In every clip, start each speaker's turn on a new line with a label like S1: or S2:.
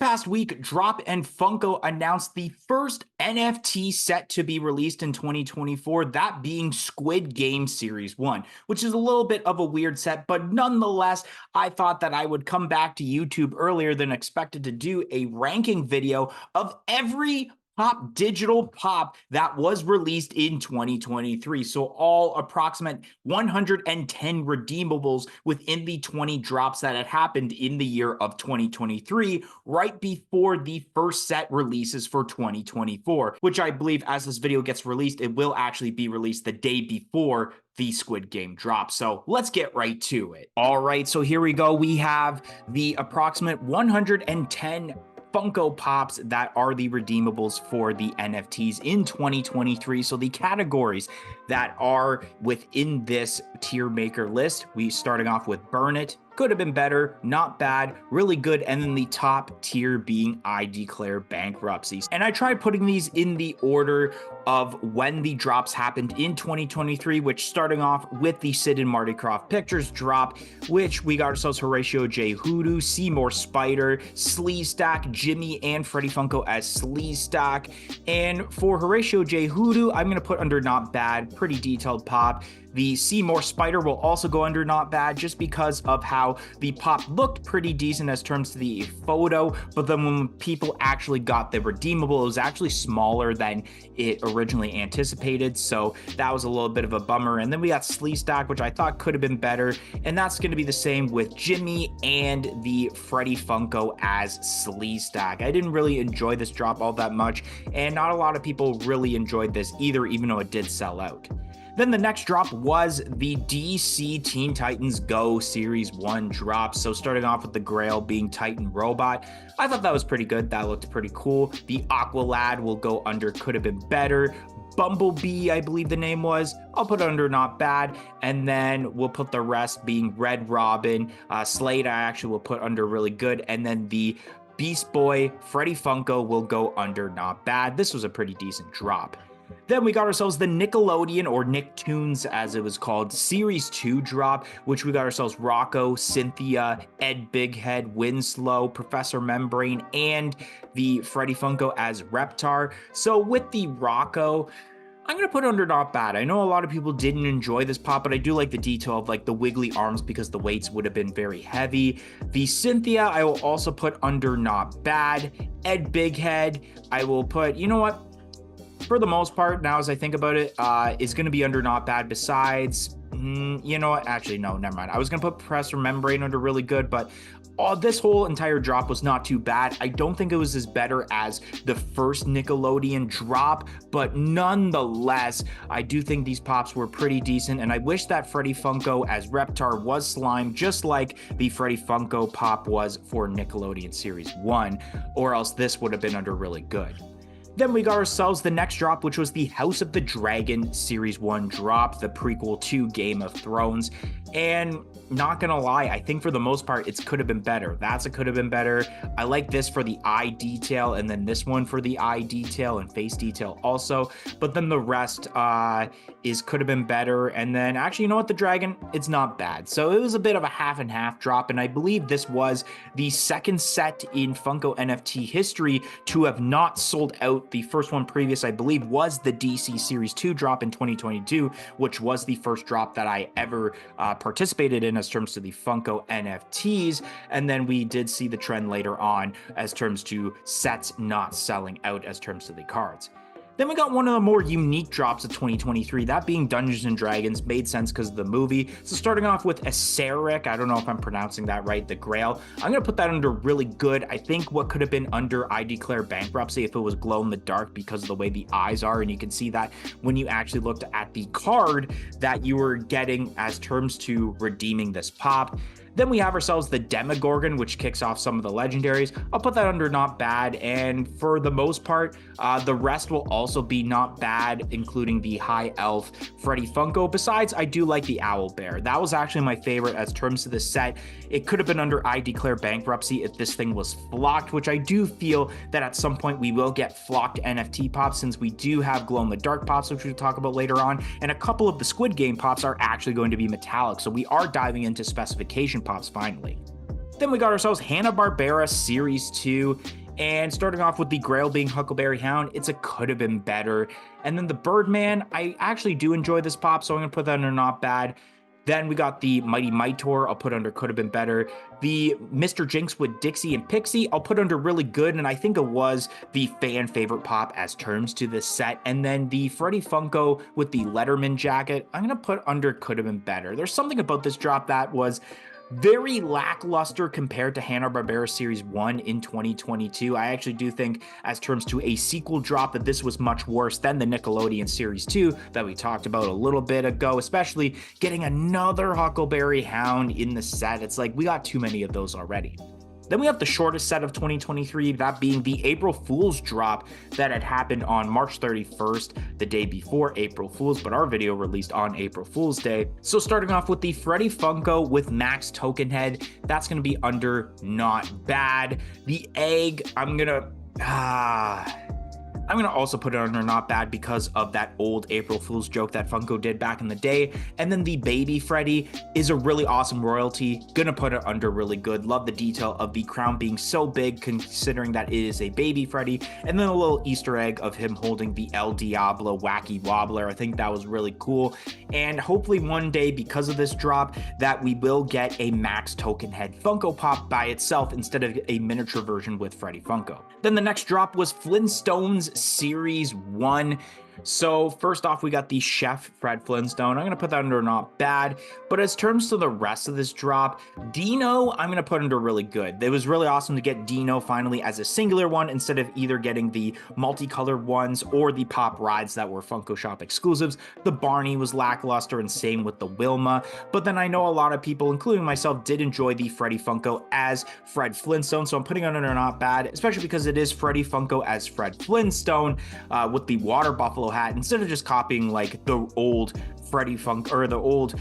S1: past week, Drop and Funko announced the first NFT set to be released in 2024, that being Squid Game Series 1, which is a little bit of a weird set, but nonetheless, I thought that I would come back to YouTube earlier than expected to do a ranking video of every digital pop that was released in 2023. So all approximate 110 redeemables within the 20 drops that had happened in the year of 2023, right before the first set releases for 2024, which I believe as this video gets released, it will actually be released the day before the Squid Game drop. So let's get right to it. All right, so here we go. We have the approximate 110 Funko Pops that are the redeemables for the NFTs in 2023. So the categories that are within this Tiermaker list, we starting off with Burn It, could have been better, not bad, really good, and then the top tier being I Declare Bankruptcy. And I tried putting these in the order of when the drops happened in 2023, which starting off with the Sid and Marty Krofft Pictures drop, which we got ourselves Horatio J. Hoodoo, Seymour Spider, Sleestack, Jimmy and Freddie Funko as Sleestack. And for Horatio J. Hoodoo, I'm going to put under not bad, pretty detailed pop. The Seymour Spider will also go under not bad just because of how the pop looked pretty decent as terms to the photo, but then when people actually got the redeemable, it was actually smaller than it originally anticipated, so that was a little bit of a bummer. And then we got Sleestack, which I thought could have been better, and that's going to be the same with Jimmy and the Freddie Funko as Sleestack. I didn't really enjoy this drop all that much, and not a lot of people really enjoyed this either, even though it did sell out. Then the next drop was the DC Teen Titans Go Series 1 drop. So starting off with the Grail being Titan Robot, I thought that was pretty good. That looked pretty cool. The Aqualad will go under could have been better. Bumblebee, I believe the name was, I'll put under not bad. And then we'll put the rest being Red Robin. Slade, I actually will put under really good. And then the Beast Boy, Freddie Funko will go under not bad. This was a pretty decent drop. Then we got ourselves the Nickelodeon, or Nicktoons as it was called, Series 2 drop, which we got ourselves Rocco, Cynthia, Ed Bighead, Winslow, Professor Membrane, and the Freddie Funko as Reptar. So with the Rocco, I'm going to put under not bad. I know a lot of people didn't enjoy this pop, but I do like the detail of like the wiggly arms because the weights would have been very heavy. The Cynthia, I will also put under not bad. Ed Bighead, I will put, you know what? For the most part, now as I think about it, is going to be under not bad. Besides, you know what? Actually, no, never mind. I was going to put Professor Membrane under really good, but this whole entire drop was not too bad. I don't think it was as better as the first Nickelodeon drop, but nonetheless, I do think these pops were pretty decent, and I wish that Freddie Funko as Reptar was slime, just like the Freddie Funko pop was for Nickelodeon Series 1, or else this would have been under really good. Then we got ourselves the next drop, which was the House of the Dragon Series 1 drop, the prequel to Game of Thrones. And not gonna lie, I think for the most part, it could have been better. That's a could have been better. I like this for the eye detail, and then this one for the eye detail and face detail also. But then the rest could have been better. And then actually, you know what? The dragon, it's not bad. So it was a bit of a half and half drop. And I believe this was the second set in Funko NFT history to have not sold out. The first one previous, I believe, was the DC Series 2 drop in 2022, which was the first drop that I ever participated in as terms to the Funko NFTs. And then we did see the trend later on as terms to sets not selling out as terms to the cards. Then we got one of the more unique drops of 2023, that being Dungeons & Dragons. Made sense because of the movie. So starting off with Aceric, I don't know if I'm pronouncing that right, the Grail. I'm going to put that under really good. I think what could have been under I Declare Bankruptcy if it was glow in the dark because of the way the eyes are. And you can see that when you actually looked at the card that you were getting as terms to redeeming this pop. Then we have ourselves the Demogorgon, which kicks off some of the legendaries. I'll put that under not bad, and for the most part, the rest will also be not bad, including the High Elf Freddie Funko. Besides, I do like the Owl Bear. That was actually my favorite as terms to the set. It could have been under I Declare Bankruptcy if this thing was flocked, which I do feel that at some point we will get flocked NFT pops, since we do have glow-in-the-dark pops, which we'll talk about later on, and a couple of the Squid Game pops are actually going to be metallic, so we are diving into specification pops finally. Then we got ourselves Hanna-Barbera Series 2. And starting off with the Grail being Huckleberry Hound, it's a could have been better. And then the Birdman, I actually do enjoy this pop, so I'm going to put that under not bad. Then we got the Mighty Mightor, I'll put under could have been better. The Mr. Jinx with Dixie and Pixie, I'll put under really good, and I think it was the fan favorite pop as terms to this set. And then the Freddy Funko with the Letterman jacket, I'm going to put under could have been better. There's something about this drop that was very lackluster compared to Hanna-Barbera Series 1 in 2022. I actually do think, as terms to a sequel drop, that this was much worse than the Nickelodeon Series 2 that we talked about a little bit ago, especially getting another Huckleberry Hound in the set. It's like we got too many of those already. Then we have the shortest set of 2023, that being the April Fool's drop that had happened on March 31st, the day before April Fool's, but our video released on April Fool's Day. So starting off with the Freddy Funko with Max Token Head, that's going to be under not bad. The egg, I'm going to also put it under not bad because of that old April Fool's joke that Funko did back in the day. And then the baby Freddy is a really awesome royalty. Gonna put it under really good. Love the detail of the crown being so big considering that it is a baby Freddy. And then a little Easter egg of him holding the El Diablo wacky wobbler. I think that was really cool. And hopefully one day, because of this drop, that we will get a Max Token Head Funko Pop by itself instead of a miniature version with Freddy Funko. Then the next drop was Flintstones Series 1. So first off, we got the Chef Fred Flintstone. I'm going to put that under not bad. But as terms to the rest of this drop, Dino, I'm going to put under really good. It was really awesome to get Dino finally as a singular one instead of either getting the multicolored ones or the Pop Rides that were Funko Shop exclusives. The Barney was lackluster, and same with the Wilma. But then I know a lot of people, including myself, did enjoy the Freddy Funko as Fred Flintstone. So I'm putting it under not bad, especially because it is Freddy Funko as Fred Flintstone with the water buffalo hat, instead of just copying like the old Freddy Funko or the old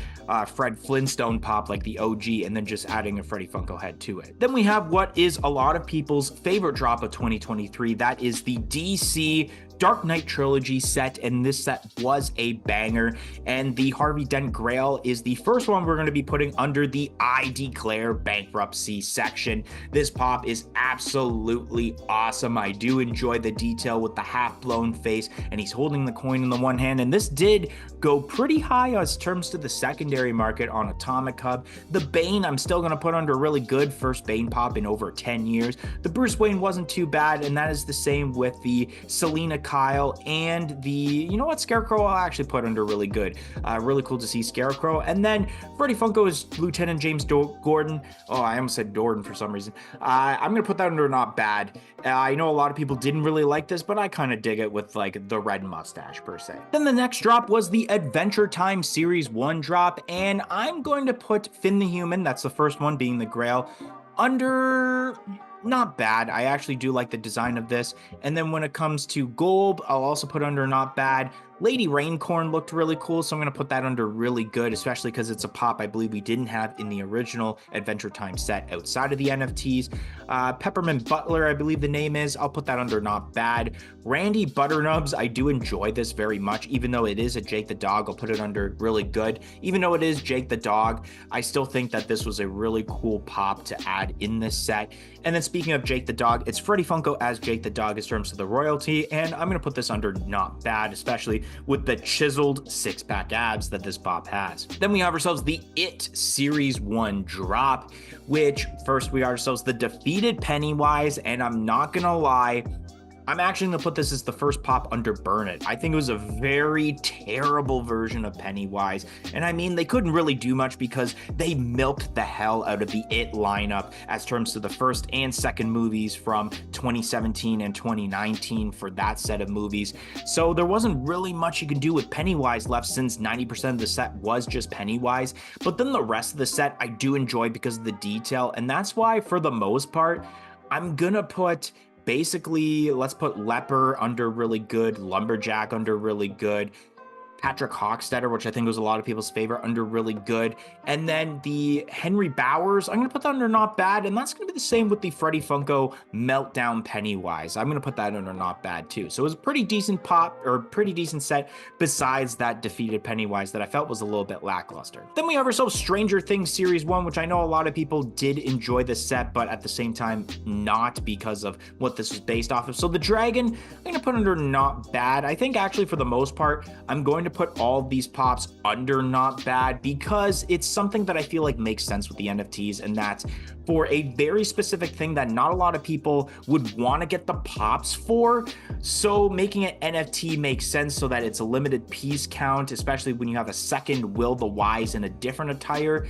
S1: Fred Flintstone pop like the OG and then just adding a Freddy Funko head to it. Then we have what is a lot of people's favorite drop of 2023. That is the DC Dark Knight Trilogy set, and this set was a banger. And the Harvey Dent Grail is the first one we're going to be putting under the I Declare Bankruptcy section. This pop is absolutely awesome. I do enjoy the detail with the half-blown face, and he's holding the coin in the one hand, and this did go pretty high as terms to the secondary market on Atomic Hub. The Bane, I'm still going to put under really good. First Bane pop in over 10 years. The Bruce Wayne wasn't too bad, and that is the same with the Selena Kyle and the, you know what, Scarecrow I'll actually put under really good. Really cool to see Scarecrow. And then Freddy Funko is Lieutenant James Gordon. Oh, I almost said Gordon for some reason. I'm going to put that under not bad. I know a lot of people didn't really like this, but I kind of dig it with like the red mustache per se. Then the next drop was the Adventure Time Series 1 drop, and I'm going to put Finn the Human, that's the first one being the Grail, under not bad. I actually do like the design of this. And then when it comes to Gold, I'll also put under not bad. Lady Raincorn looked really cool, so I'm going to put that under really good, especially because it's a pop I believe we didn't have in the original Adventure Time set outside of the NFTs. Peppermint Butler, I believe the name is, I'll put that under not bad. Randy Butternubs, I do enjoy this very much, even though it is a Jake the Dog, I'll put it under really good. Even though it is Jake the Dog, I still think that this was a really cool pop to add in this set. And then speaking of Jake the Dog, it's Freddy Funko as Jake the Dog in terms of the royalty, and I'm going to put this under not bad, especially with the chiseled six-pack abs that this pop has. Then we have ourselves the It Series 1 drop, which first we got ourselves the Defeated Pennywise, and I'm not gonna lie, I'm actually going to put this as the first pop under Burn It. I think it was a very terrible version of Pennywise. And I mean, they couldn't really do much because they milked the hell out of the It lineup as terms to the first and second movies from 2017 and 2019 for that set of movies. So there wasn't really much you could do with Pennywise left, since 90% of the set was just Pennywise. But then the rest of the set I do enjoy because of the detail. And that's why, for the most part, I'm going to put basically, let's put Leper under really good, Lumberjack under really good. Patrick Hockstetter, which I think was a lot of people's favorite, under really good. And then the Henry Bowers, I'm going to put that under not bad. And that's going to be the same with the Freddy Funko Meltdown Pennywise. I'm going to put that under not bad too. So it was a pretty decent pop, or pretty decent set, besides that defeated Pennywise that I felt was a little bit lackluster. Then we have ourselves Stranger Things Series 1, which I know a lot of people did enjoy this set, but at the same time, not, because of what this was based off of. So the dragon, I'm going to put under not bad. I think actually for the most part, I'm going to put all of these pops under not bad, because it's something that I feel like makes sense with the NFTs, and that's for a very specific thing that not a lot of people would want to get the pops for. So making it NFT makes sense, so that it's a limited piece count, especially when you have a second Will the Wise in a different attire,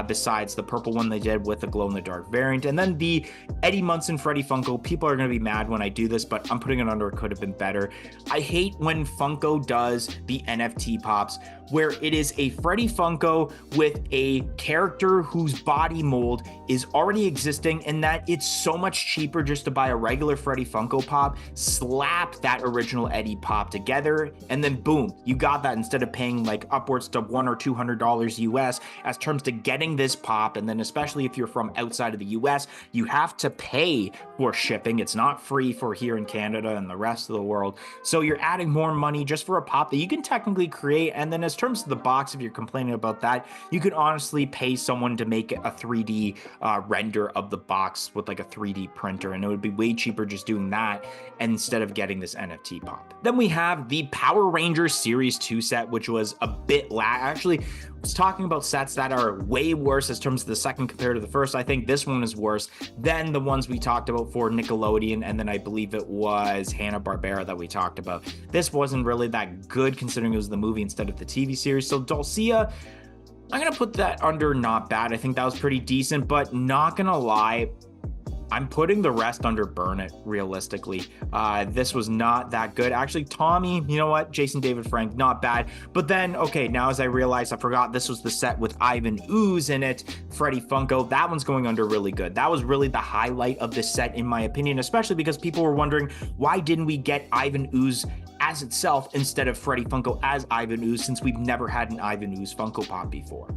S1: besides the purple one they did with the glow-in-the-dark variant. And then the Eddie Munson Freddy Funko, people are going to be mad when I do this, but I'm putting it under it could have been better. I hate when Funko does the NFT pops where it is a Freddy Funko with a character whose body mold is already existing, and that it's so much cheaper just to buy a regular Freddy Funko pop, slap that original Eddie pop together, and then boom, you got that, instead of paying like upwards to $100 or $200 US as terms to getting this pop. And then especially if you're from outside of the US, you have to pay for shipping. It's not free for here in Canada and the rest of the world. So you're adding more money just for a pop that you can technically create. And then as terms of the box, if you're complaining about that, you could honestly pay someone to make a 3D render of the box with like a 3D printer, and it would be way cheaper just doing that instead of getting this NFT pop. Then we have the Power Rangers Series 2 set, which was a bit actually, I was talking about sets that are way worse as terms of the second compared to the first. I think this one is worse than the ones we talked about for Nickelodeon, and then I believe it was Hanna-Barbera that we talked about. This wasn't really that good considering it was the movie instead of the TV series. So Dulcia, I'm going to put that under not bad. I think that was pretty decent, but not going to lie, I'm putting the rest under burn it, realistically. This was not that good. Actually, Tommy, you know what? Jason David Frank, not bad. But then, okay, now as I realized, I forgot this was the set with Ivan Ooze in it, Freddy Funko. That one's going under really good. That was really the highlight of this set, in my opinion, especially because people were wondering, why didn't we get Ivan Ooze as itself instead of Freddy Funko as Ivan Ooze, since we've never had an Ivan Ooze Funko Pop before.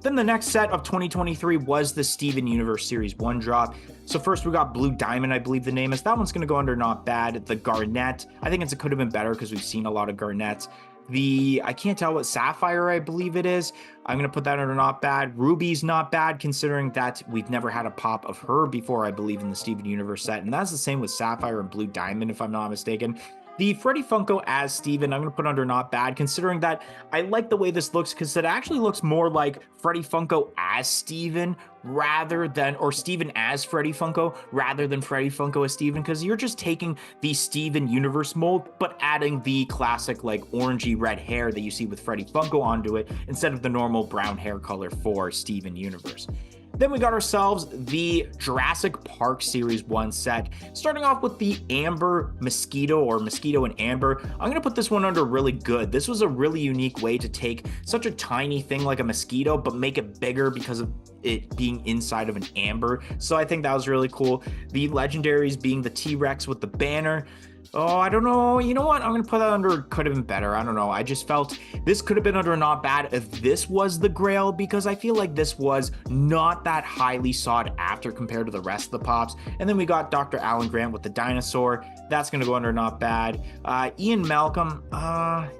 S1: Then the next set of 2023 was the Steven Universe Series 1 drop. So first we got Blue Diamond, I believe the name is. That one's going to go under not bad. The Garnet, I think it could have been better because we've seen a lot of Garnets. I can't tell what Sapphire I believe it is. I'm going to put that under not bad. Ruby's not bad, considering that we've never had a pop of her before, I believe, in the Steven Universe set. And that's the same with Sapphire and Blue Diamond, if I'm not mistaken. The Freddy Funko as Steven, I'm going to put under not bad, considering that I like the way this looks, because it actually looks more like Freddy Funko as Steven rather than, or Steven as Freddy Funko rather than Freddy Funko as Steven, because you're just taking the Steven Universe mold, but adding the classic like orangey red hair that you see with Freddy Funko onto it, instead of the normal brown hair color for Steven Universe. Then we got ourselves the Jurassic Park Series 1 set, starting off with the Amber Mosquito, or Mosquito and Amber. I'm going to put this one under really good. This was a really unique way to take such a tiny thing like a mosquito, but make it bigger because of it being inside of an amber. So I think that was really cool. The legendaries being the T-Rex with the banner. Oh, I don't know. You know what? I'm going to put that under could have been better. I don't know. I just felt this could have been under not bad if this was the Grail, because I feel like this was not that highly sought after compared to the rest of the pops. And then we got Dr. Alan Grant with the dinosaur. That's going to go under not bad. Ian Malcolm,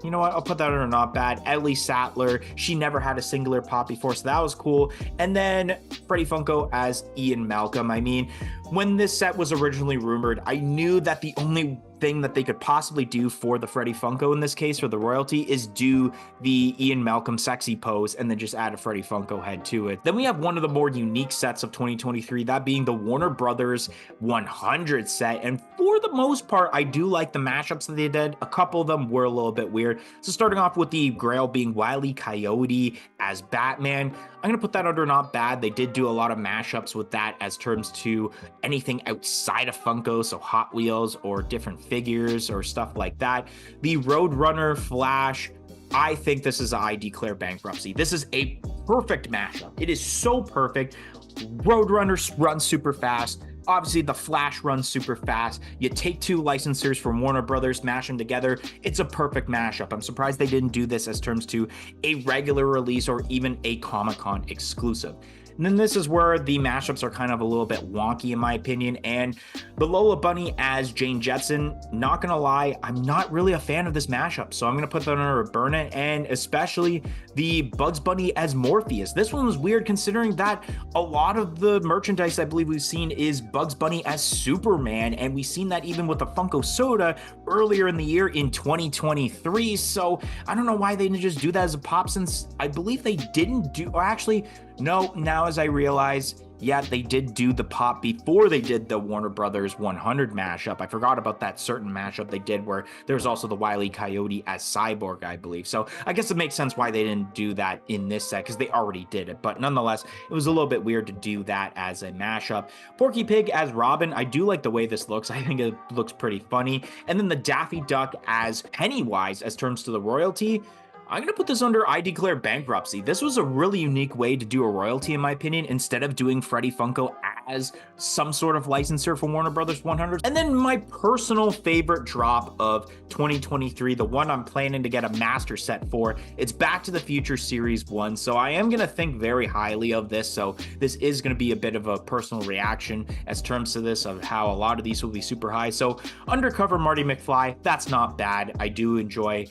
S1: you know what? I'll put that under not bad. Ellie Sattler, she never had a singular pop before, so that was cool. And then Freddy Funko as Ian Malcolm. I mean, when this set was originally rumored, I knew that the only thing that they could possibly do for the Freddy Funko in this case, for the royalty, is do the Ian Malcolm sexy pose and then just add a Freddy Funko head to it. Then we have one of the more unique sets of 2023, that being the Warner Brothers 100 set. And for the most part, I do like the mashups that they did. A couple of them were a little bit weird. So starting off with the Grail being Wile E. Coyote as Batman, I'm going to put that under not bad. They did do a lot of mashups with that as terms to anything outside of Funko, so Hot Wheels or different figures or stuff like that. The Roadrunner Flash, I think this is I Declare Bankruptcy. This is a perfect mashup. It is so perfect. Roadrunner runs super fast. Obviously, the Flash runs super fast. You take two licensors from Warner Brothers, mash them together. It's a perfect mashup. I'm surprised they didn't do this as terms to a regular release or even a Comic-Con exclusive. And then this is where the mashups are kind of a little bit wonky in my opinion. And the Lola Bunny as Jane Jetson, not gonna lie, I'm not really a fan of this mashup. So I'm gonna put that under a burn it, and especially the Bugs Bunny as Morpheus. This one was weird considering that a lot of the merchandise I believe we've seen is Bugs Bunny as Superman, and we've seen that even with the Funko Soda earlier in the year in 2023. So I don't know why they didn't just do that as a pop, since I believe they didn't do, or actually, no, now as I realize, yeah, they did do the pop before they did the Warner Brothers 100 mashup. I forgot about that certain mashup they did where there's also the Wile E. Coyote as Cyborg, I believe. So I guess it makes sense why they didn't do that in this set, because they already did it. But nonetheless, it was a little bit weird to do that as a mashup. Porky Pig as Robin, I do like the way this looks. I think it looks pretty funny. And then the Daffy Duck as Pennywise as terms to the royalty. I'm going to put this under I Declare Bankruptcy. This was a really unique way to do a royalty, in my opinion, instead of doing Freddy Funko as some sort of licensor for Warner Brothers 100. And then my personal favorite drop of 2023, the one I'm planning to get a master set for, it's Back to the Future Series 1. So I am going to think very highly of this. So this is going to be a bit of a personal reaction as terms to this, of how a lot of these will be super high. So Undercover Marty McFly, that's not bad. I do enjoy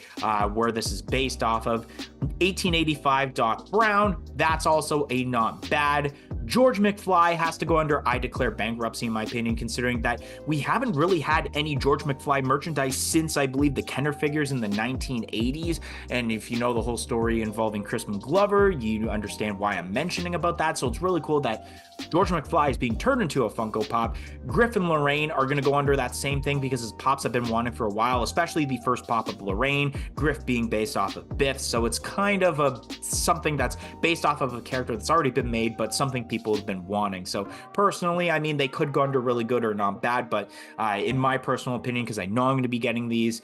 S1: where this is based off of. 1885 Doc Brown, that's also a not bad. George McFly has to go under I Declare Bankruptcy, in my opinion, considering that we haven't really had any George McFly merchandise since, I believe, the Kenner figures in the 1980s. And if you know the whole story involving Crispin Glover, you understand why I'm mentioning about that. So it's really cool that George McFly is being turned into a Funko Pop. Griff and Lorraine are going to go under that same thing, because his pops have been wanted for a while, especially the first pop of Lorraine, Griff being based off of Biff. So it's kind of something that's based off of a character that's already been made, but something people have been wanting. So personally, I mean, they could go under really good or not bad, but in my personal opinion, because I know I'm going to be getting these,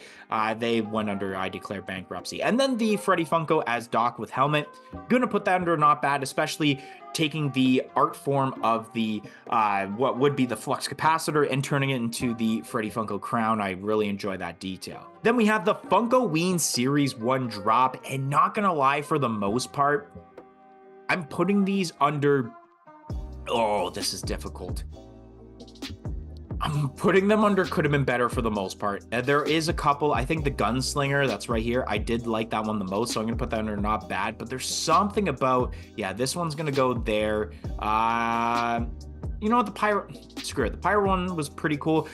S1: they went under I Declare Bankruptcy. And then the Freddy Funko as Doc with helmet, going to put that under not bad, especially taking the art form of the what would be the flux capacitor and turning it into the Freddy Funko crown. I really enjoy that detail. Then we have the Funko Ween Series 1 drop, and not gonna lie, for the most part, I'm putting these under, oh, this is difficult. I'm putting them under could have been better for the most part. There is a couple, I think the Gunslinger, that's right here, I did like that one the most, so I'm gonna put that under not bad. But there's something about, yeah, this one's gonna go there. You know what, the pirate, screw it, the pirate one was pretty cool.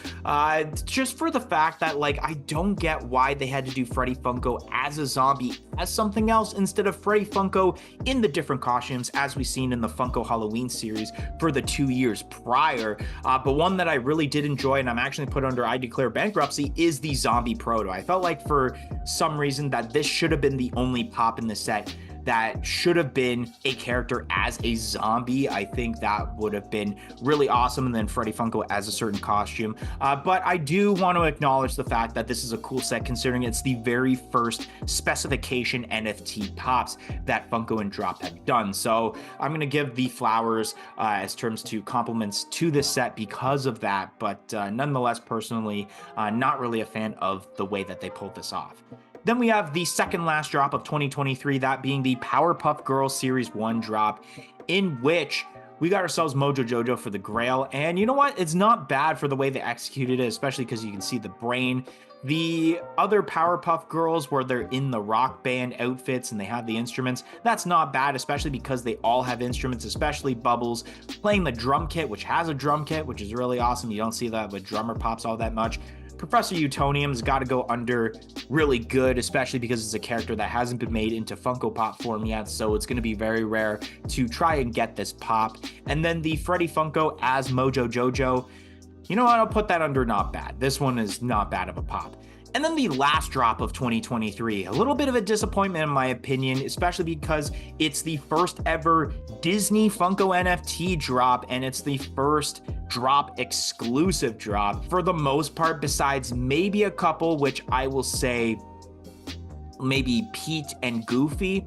S1: Just for the fact that, like, I don't get why they had to do Freddy Funko as a zombie, as something else, instead of Freddy Funko in the different costumes as we've seen in the Funko Halloween series for the 2 years prior. But one that I really did enjoy, and I'm actually put under I Declare Bankruptcy, is the Zombie Proto. I felt like for some reason that this should have been the only pop in the set that should have been a character as a zombie. I think that would have been really awesome, and then Freddy Funko as a certain costume. But I do want to acknowledge the fact that this is a cool set, considering it's the very first specification NFT pops that Funko and Drop have done. So I'm going to give the flowers as terms to compliments to this set because of that. But nonetheless, personally, not really a fan of the way that they pulled this off. Then we have the second last drop of 2023, that being the Powerpuff Girls Series 1 drop, in which we got ourselves Mojo Jojo for the Grail. And you know what? It's not bad for the way they executed it, especially because you can see the brain. The other Powerpuff Girls, where they're in the rock band outfits and they have the instruments, that's not bad, especially because they all have instruments, especially Bubbles playing the drum kit, which has a drum kit, which is really awesome. You don't see that with drummer pops all that much. Professor Utonium's got to go under really good, especially because it's a character that hasn't been made into Funko Pop form yet, so it's going to be very rare to try and get this pop. And then the Freddy Funko as Mojo Jojo, you know what, I'll put that under not bad. This one is not bad of a pop. And then the last drop of 2023, a little bit of a disappointment in my opinion, especially because it's the first ever Disney Funko NFT drop, and it's the first drop exclusive drop for the most part, besides maybe a couple, which I will say maybe Pete and Goofy.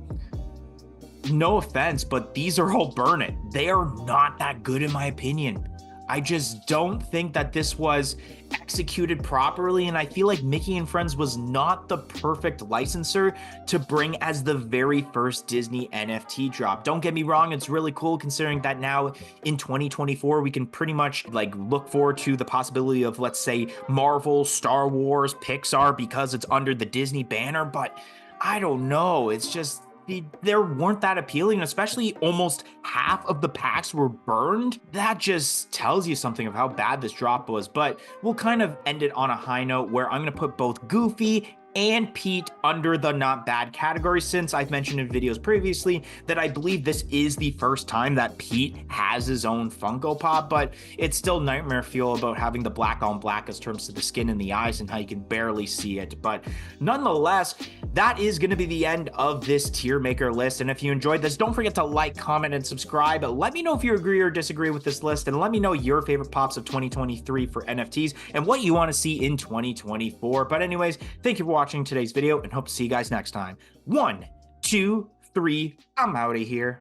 S1: No offense, but these are all burn it. They are not that good in my opinion. I just don't think that this was executed properly, and I feel like Mickey and Friends was not the perfect licenser to bring as the very first Disney NFT drop. Don't get me wrong, it's really cool considering that now in 2024 we can pretty much like look forward to the possibility of, let's say, Marvel, Star Wars, Pixar, because it's under the Disney banner, but I don't know, it's just they weren't that appealing, especially almost half of the packs were burned. That just tells you something of how bad this drop was. But we'll kind of end it on a high note where I'm going to put both Goofy and Pete under the not bad category, since I've mentioned in videos previously that I believe this is the first time that Pete has his own Funko Pop, but it's still nightmare fuel about having the black on black as terms to the skin and the eyes and how you can barely see it. But nonetheless, that is going to be the end of this Tiermaker list. And if you enjoyed this, don't forget to like, comment, and subscribe. Let me know if you agree or disagree with this list, and let me know your favorite pops of 2023 for NFTs and what you want to see in 2024. But anyways, thank you for watching today's video and hope to see you guys next time. 1, 2, 3, I'm out of here.